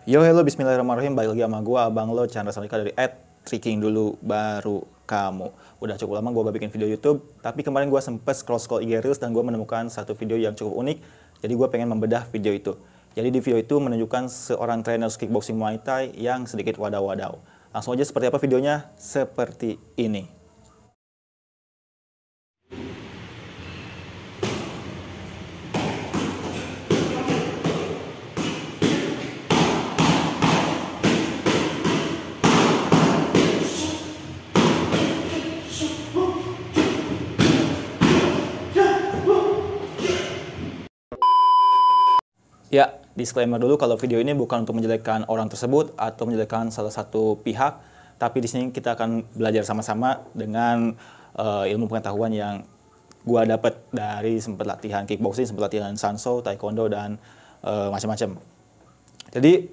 Yo hello bismillahirrahmanirrahim, balik lagi sama gue Abang Lo, Chandra Salika dari @tricking dulu baru kamu. Udah cukup lama gue gak bikin video YouTube, tapi kemarin gue sempet scroll IG Reels dan gue menemukan satu video yang cukup unik. Jadi gue pengen membedah video itu. Jadi di video itu menunjukkan seorang trainer kickboxing Muay Thai yang sedikit wadaw-wadaw. Langsung aja seperti apa videonya? Seperti ini. Ya, disclaimer dulu kalau video ini bukan untuk menjelekkan orang tersebut atau menjelekkan salah satu pihak, tapi di sini kita akan belajar sama-sama dengan ilmu pengetahuan yang gua dapat dari sempat latihan kickboxing, sempat latihan sanso, taekwondo dan macam-macam. Jadi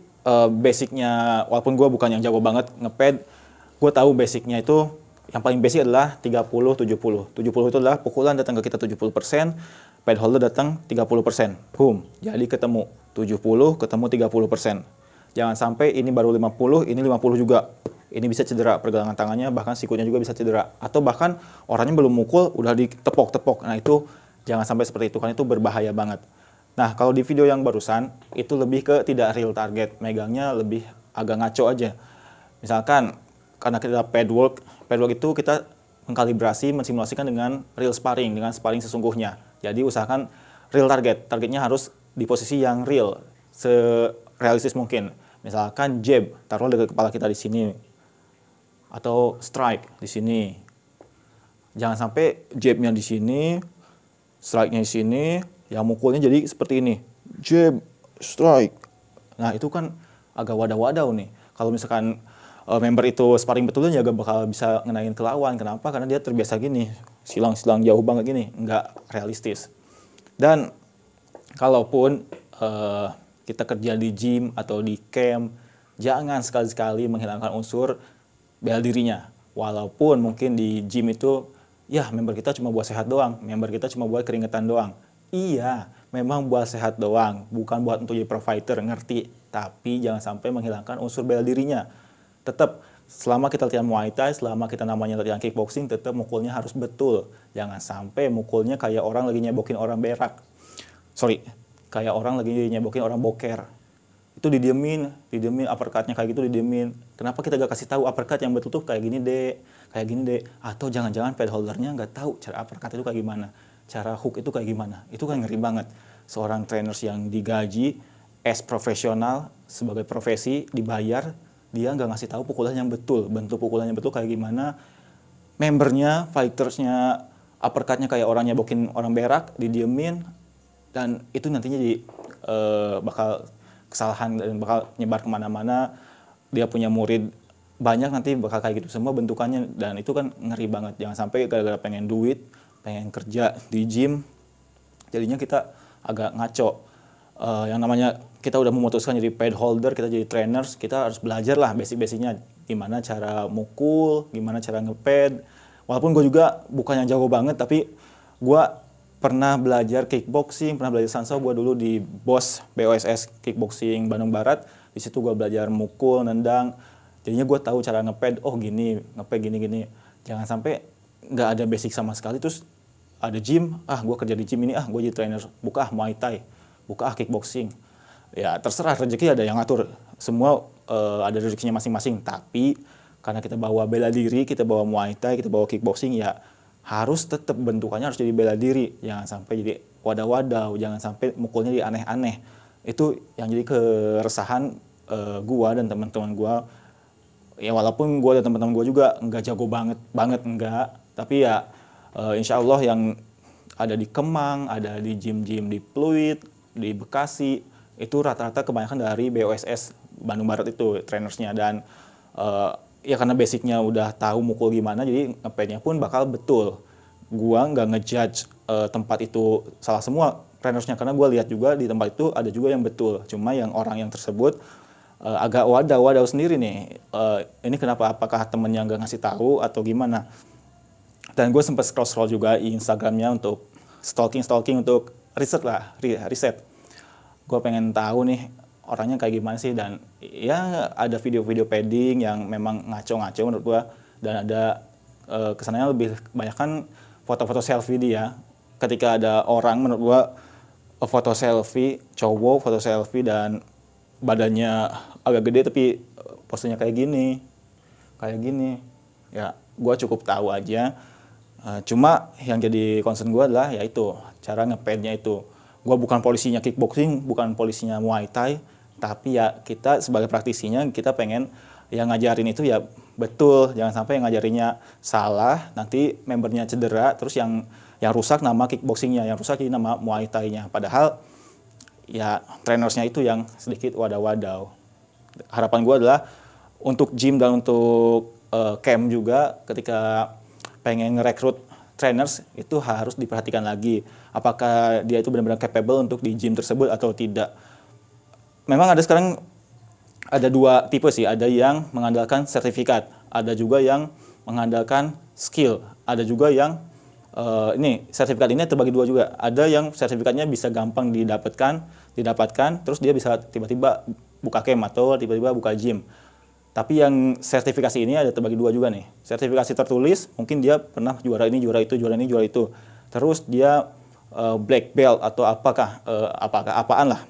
basicnya, walaupun gua bukan yang jago banget ngepad, gua tahu basicnya itu yang paling basic adalah 30-70. 70 itu adalah pukulan datang ke kita 70%, pad holder datang 30%. Boom. Jadi ketemu 70, ketemu 30%. Jangan sampai ini baru 50, ini 50 juga. Ini bisa cedera pergelangan tangannya, bahkan sikutnya juga bisa cedera. Atau bahkan orangnya belum mukul, udah ditepok-tepok. Nah itu jangan sampai seperti itu, kan itu berbahaya banget. Nah kalau di video yang barusan, itu lebih ke tidak real target. Megangnya lebih agak ngaco aja. Misalkan, karena kita pad work itu kita mengkalibrasi, mensimulasikan dengan real sparring, dengan sparring sesungguhnya. Jadi usahakan real target. Targetnya harus di posisi yang real, serealistis mungkin. Misalkan jab, taruh dekat kepala kita di sini. Atau strike di sini. Jangan sampai jabnya di sini, strike-nya di sini, yang mukulnya jadi seperti ini. Jab, strike. Nah itu kan agak wadah-wadah nih. Kalau misalkan member itu sparring betulnya gak bakal bisa ngenain ke lawan. Kenapa? Karena dia terbiasa gini, silang-silang jauh banget gini, nggak realistis. Dan kalaupun kita kerja di gym atau di camp, jangan sekali-sekali menghilangkan unsur bela dirinya. Walaupun mungkin di gym itu, ya member kita cuma buat sehat doang, member kita cuma buat keringetan doang. Iya, memang buat sehat doang, bukan buat untuk jadi pro fighter, ngerti. Tapi jangan sampai menghilangkan unsur bela dirinya. Tetap, selama kita latihan Muay Thai, selama kita namanya latihan kickboxing, tetap mukulnya harus betul. Jangan sampai mukulnya kayak orang lagi nyebokin orang berak. Kayak orang lagi nyebokin orang boker. Itu didiemin uppercut-nya kayak gitu didiemin. Kenapa kita gak kasih tahu uppercut yang betul tuh kayak gini deh, kayak gini deh. Atau jangan-jangan pad holdernya gak tahu cara uppercut itu kayak gimana, cara hook itu kayak gimana. Itu kan ngeri banget. Seorang trainers yang digaji as profesional, sebagai profesi, dibayar, dia nggak ngasih tahu pukulan yang betul, bentuk pukulannya betul kayak gimana, membernya, fightersnya, uppercutnya kayak orang nyebokin orang berak, didiemin, dan itu nantinya jadi bakal kesalahan dan bakal nyebar kemana-mana. Dia punya murid banyak nanti bakal kayak gitu semua bentukannya, dan itu kan ngeri banget. Jangan sampai gara-gara pengen duit, pengen kerja di gym, jadinya kita agak ngaco. Yang namanya kita udah memutuskan jadi pad holder, kita jadi trainers, kita harus belajar lah basic-basicnya, gimana cara mukul, gimana cara ngepad. Walaupun gue juga bukan yang jago banget, tapi gue pernah belajar kickboxing, pernah belajar sanso. Gue dulu di BOSS Kickboxing Bandung Barat. Di situ gue belajar mukul, nendang. Jadinya gue tahu cara ngepad. Oh gini, ngepad gini-gini. Jangan sampai nggak ada basic sama sekali. Terus ada gym, gue kerja di gym ini, gue jadi trainer, buka Muay Thai, buka kickboxing. Ya terserah, rezeki ada yang ngatur. Semua ada rezekinya masing-masing. Tapi karena kita bawa bela diri, kita bawa Muay Thai, kita bawa kickboxing, ya harus tetap bentukannya harus jadi bela diri. Jangan sampai jadi wadah-wadaw, jangan sampai mukulnya jadi aneh-aneh. Itu yang jadi keresahan gua dan teman-teman gua. Ya walaupun gua dan teman-teman gua juga nggak jago banget enggak. Tapi ya insya Allah yang ada di Kemang, ada di gym-gym di Pluit, di Bekasi, itu rata-rata kebanyakan dari BOSS Bandung Barat itu trainersnya. Dan ya karena basicnya udah tahu mukul gimana, jadi ngepadnya pun bakal betul. Gua nggak ngejudge tempat itu salah semua trainersnya, karena gua lihat juga di tempat itu ada juga yang betul. Cuma yang orang yang tersebut agak wadaw sendiri nih. Ini kenapa? Apakah temennya nggak ngasih tahu atau gimana? Dan gue sempat scroll juga di Instagramnya untuk stalking untuk riset. Gue pengen tahu nih orangnya kayak gimana sih, dan ya ada video-video padding yang memang ngaco-ngaco menurut gua, dan ada kesannya lebih banyak kan foto-foto selfie dia. Ketika ada orang menurut gua foto selfie cowok, foto selfie dan badannya agak gede tapi posenya kayak gini ya, gua cukup tahu aja. Cuma yang jadi concern gua adalah yaitu cara ngepadnya itu. Gua bukan polisinya kickboxing, bukan polisinya Muay Thai, tapi ya kita sebagai praktisinya kita pengen yang ngajarin itu ya betul, jangan sampai yang ngajarinnya salah, nanti membernya cedera, terus yang rusak nama kickboxingnya, yang rusak jadi nama Muay Thai-nya. Padahal ya trainersnya itu yang sedikit wadaw-wadaw. Harapan gue adalah untuk gym dan untuk camp juga, ketika pengen ngerekrut trainers itu harus diperhatikan lagi. Apakah dia itu benar-benar capable untuk di gym tersebut atau tidak. Memang ada sekarang ada dua tipe sih, ada yang mengandalkan sertifikat, ada juga yang mengandalkan skill, ada juga yang ini sertifikat ini terbagi dua juga. Ada yang sertifikatnya bisa gampang didapatkan, terus dia bisa tiba-tiba buka camp atau tiba-tiba buka gym. Tapi yang sertifikasi ini ada terbagi dua juga nih. Sertifikasi tertulis, mungkin dia pernah juara ini, juara itu, juara ini, juara itu. Terus dia black belt atau apaan lah.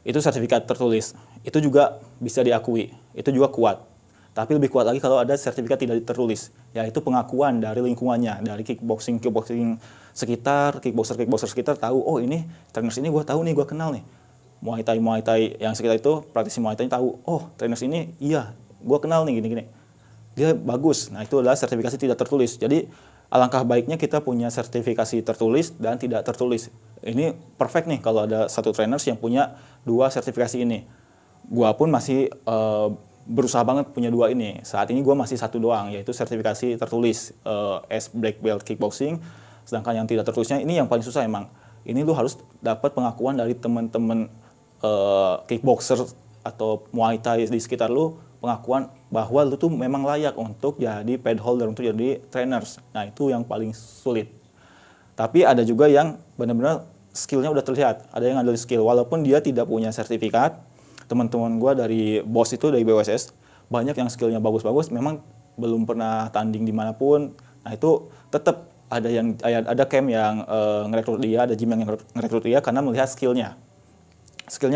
Itu sertifikat tertulis. Itu juga bisa diakui. Itu juga kuat. Tapi lebih kuat lagi kalau ada sertifikat tidak tertulis, yaitu pengakuan dari lingkungannya, dari kickboxing sekitar, kickboxer sekitar tahu, oh ini trainers ini gue tahu nih, gue kenal nih. Muay Thai yang sekitar itu, praktisi Muay Thai tahu, oh trainers ini iya, gue kenal nih gini-gini. Dia bagus. Nah, itu adalah sertifikasi tidak tertulis. Jadi alangkah baiknya kita punya sertifikasi tertulis dan tidak tertulis. Ini perfect nih kalau ada satu trainers yang punya dua sertifikasi ini. Gua pun masih berusaha banget punya dua ini. Saat ini gue masih satu doang, yaitu sertifikasi tertulis as black belt kickboxing. Sedangkan yang tidak tertulisnya ini yang paling susah emang. Ini lu harus dapat pengakuan dari teman-teman kickboxer atau Muay Thai di sekitar lu, pengakuan bahwa lu tuh memang layak untuk jadi pad holder, untuk jadi trainers. Nah, itu yang paling sulit. Tapi ada juga yang benar-benar skillnya udah terlihat. Ada yang ada skill walaupun dia tidak punya sertifikat. Teman-teman gue dari BOS itu, dari BOSS, banyak yang skillnya bagus-bagus, memang belum pernah tanding dimanapun. Nah, itu tetap ada camp yang ngerekrut dia, ada gym yang ngerekrut dia karena melihat skillnya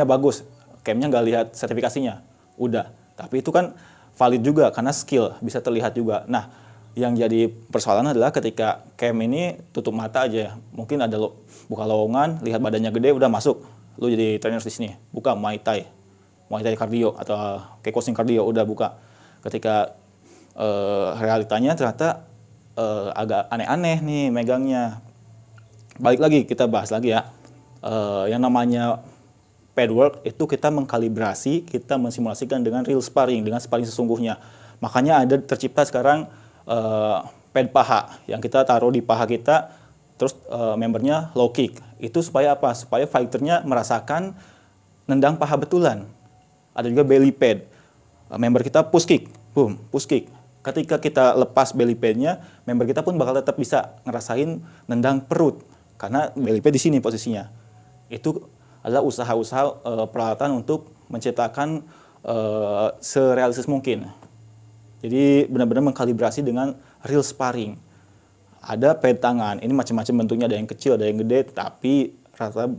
bagus. Campnya nggak lihat sertifikasinya, udah. Tapi itu kan valid juga karena skill bisa terlihat juga. Nah, yang jadi persoalan adalah ketika camp ini tutup mata aja, mungkin ada buka lowongan, lihat badannya gede, udah masuk, lu jadi trainer di sini, buka Muay Thai cardio atau kickboxing cardio, udah buka. Ketika realitanya ternyata agak aneh-aneh nih megangnya. Balik lagi, kita bahas lagi ya. Yang namanya pad work itu kita mengkalibrasi, kita mensimulasikan dengan real sparring, dengan sparring sesungguhnya. Makanya ada tercipta sekarang pad paha yang kita taruh di paha kita, terus membernya low kick. Itu supaya apa? Supaya fighternya merasakan nendang paha betulan. Ada juga belly pad. Member kita push kick, boom, push kick. Ketika kita lepas belly padnya, member kita pun bakal tetap bisa ngerasain nendang perut karena belly pad di sini posisinya. Itu adalah usaha-usaha peralatan untuk menciptakan serealistis mungkin. Jadi benar-benar mengkalibrasi dengan real sparring. Ada pad tangan, ini macam-macam bentuknya, ada yang kecil, ada yang gede, tapi rata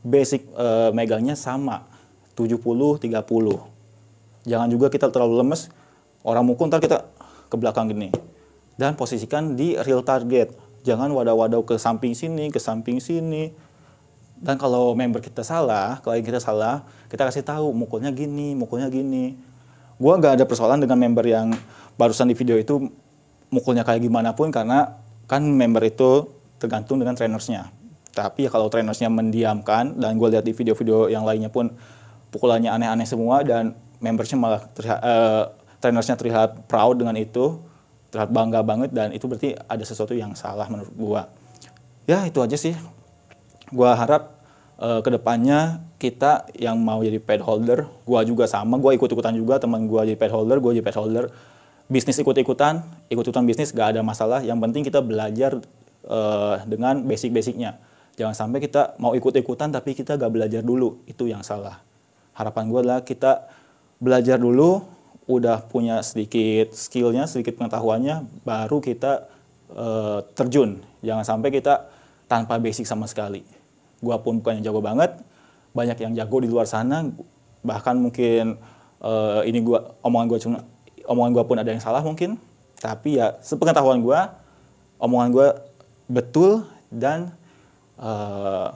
basic megangnya sama, 70-30. Jangan juga kita terlalu lemes, orang mukul ntar kita ke belakang gini. Dan posisikan di real target. Jangan wadah-wadah ke samping sini, ke samping sini. Dan kalau member kita salah, klien kita salah, kita kasih tahu mukulnya gini, mukulnya gini. Gua nggak ada persoalan dengan member yang barusan di video itu mukulnya kayak gimana pun, karena kan member itu tergantung dengan trainersnya. Tapi ya kalau trainersnya mendiamkan, dan gue lihat di video-video yang lainnya pun pukulannya aneh-aneh semua, dan membersnya malah trainersnya terlihat proud dengan itu, terlihat bangga banget, dan itu berarti ada sesuatu yang salah menurut gue. Ya itu aja sih. Gue harap kedepannya kita yang mau jadi pad holder, gue juga sama, gue ikut-ikutan juga, teman gue jadi pad holder, gue jadi pad holder. Bisnis ikut-ikutan bisnis gak ada masalah, yang penting kita belajar dengan basic-basicnya. Jangan sampai kita mau ikut-ikutan tapi kita gak belajar dulu, itu yang salah. harapan gue adalah kita belajar dulu, udah punya sedikit skillnya, sedikit pengetahuannya, baru kita terjun. Jangan sampai kita tanpa basic sama sekali. Gua pun bukan yang jago banget, banyak yang jago di luar sana, bahkan mungkin omongan gua pun ada yang salah mungkin, tapi ya sepengetahuan gua, omongan gua betul, dan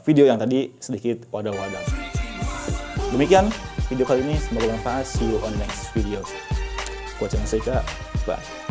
video yang tadi sedikit wadah-wadah. Demikian video kali ini, semoga bermanfaat. See you on next video. Gua Chandra Seika, bye.